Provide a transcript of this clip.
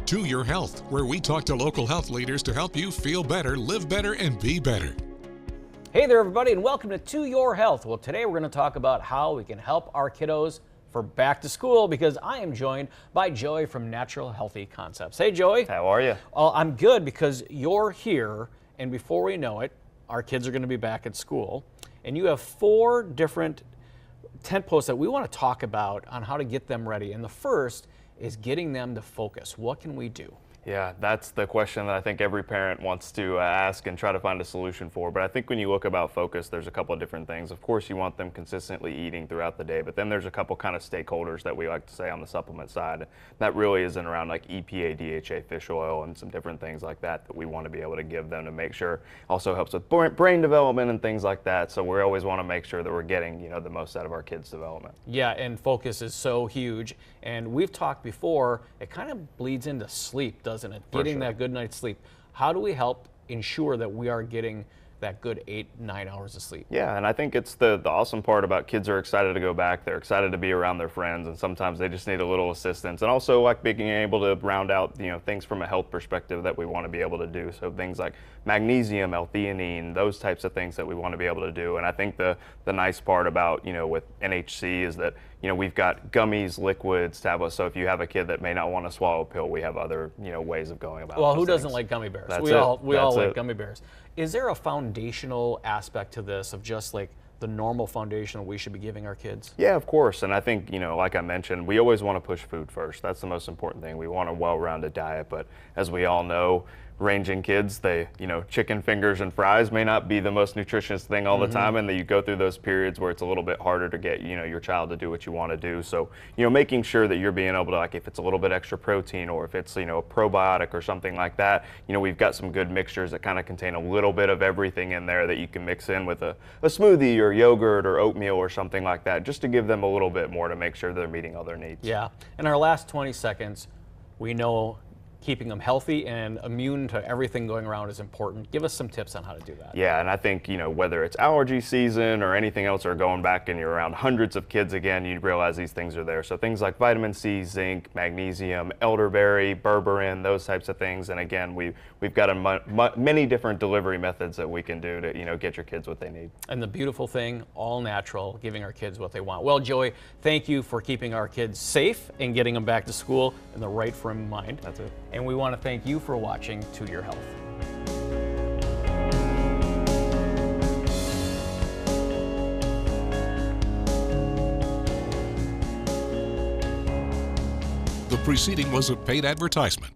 To Your Health, where we talk to local health leaders to help you feel better, live better, and be better. Hey there, everybody, and welcome to Your Health. Well, today we're going to talk about how we can help our kiddos for back to school, because I am joined by Joey from Natural Healthy Concepts. Hey, Joey. How are you? Well, I'm good because you're here, and before we know it, our kids are going to be back at school, and you have 4 different tent posts that we want to talk about on how to get them ready. And the first is getting them to focus. What can we do? Yeah, that's the question that I think every parent wants to ask and try to find a solution for. But I think when you look about focus, there's a couple of different things. Of course, you want them consistently eating throughout the day, but then there's a couple kind of stakeholders that we like to say on the supplement side. That really is in around like EPA, DHA, fish oil, and some different things like that that we want to be able to give them to make sure. Also helps with brain development and things like that. So we always want to make sure that we're getting, the most out of our kids' development. Yeah, and focus is so huge. And we've talked before, it kind of bleeds into sleep, doesn't it? Getting that good night's sleep. How do we help ensure that we are getting that good 8-9 hours of sleep? Yeah, and I think it's the awesome part about kids are excited to go back. They're excited to be around their friends, and sometimes they just need a little assistance. And also like being able to round out, things from a health perspective that we want to be able to do. So things like magnesium, L-theanine, those types of things that we want to be able to do. And I think the nice part about, with NHC is that, we've got gummies, liquids, tablets. So if you have a kid that may not want to swallow a pill, we have other, ways of going about it. Well, who doesn't like gummy bears? We all like gummy bears. Is there a foundational aspect to this of just like the normal foundation that we should be giving our kids? Yeah, of course. And I think, like I mentioned, we always want to push food first. That's the most important thing. We want a well-rounded diet, but as we all know, ranging kids, they, chicken fingers and fries may not be the most nutritious thing all the time, and that you go through those periods where it's a little bit harder to get, your child to do what you want to do. So, making sure that you're being able to, like, if it's a little bit extra protein or if it's, a probiotic or something like that, we've got some good mixtures that kind of contain a little bit of everything in there that you can mix in with a smoothie or yogurt or oatmeal or something like that, just to give them a little bit more to make sure they're meeting all their needs. Yeah. In our last 20 seconds, we know keeping them healthy and immune to everything going around is important. Give us some tips on how to do that. Yeah, and I think, whether it's allergy season or anything else, or going back and you're around hundreds of kids again, you realize these things are there. So things like vitamin C, zinc, magnesium, elderberry, berberine, those types of things. And again, we've got many different delivery methods that we can do to, get your kids what they need. And the beautiful thing, all natural, giving our kids what they want. Well, Joey, thank you for keeping our kids safe and getting them back to school in the right frame of mind. That's it. And we want to thank you for watching To Your Health. The preceding was a paid advertisement.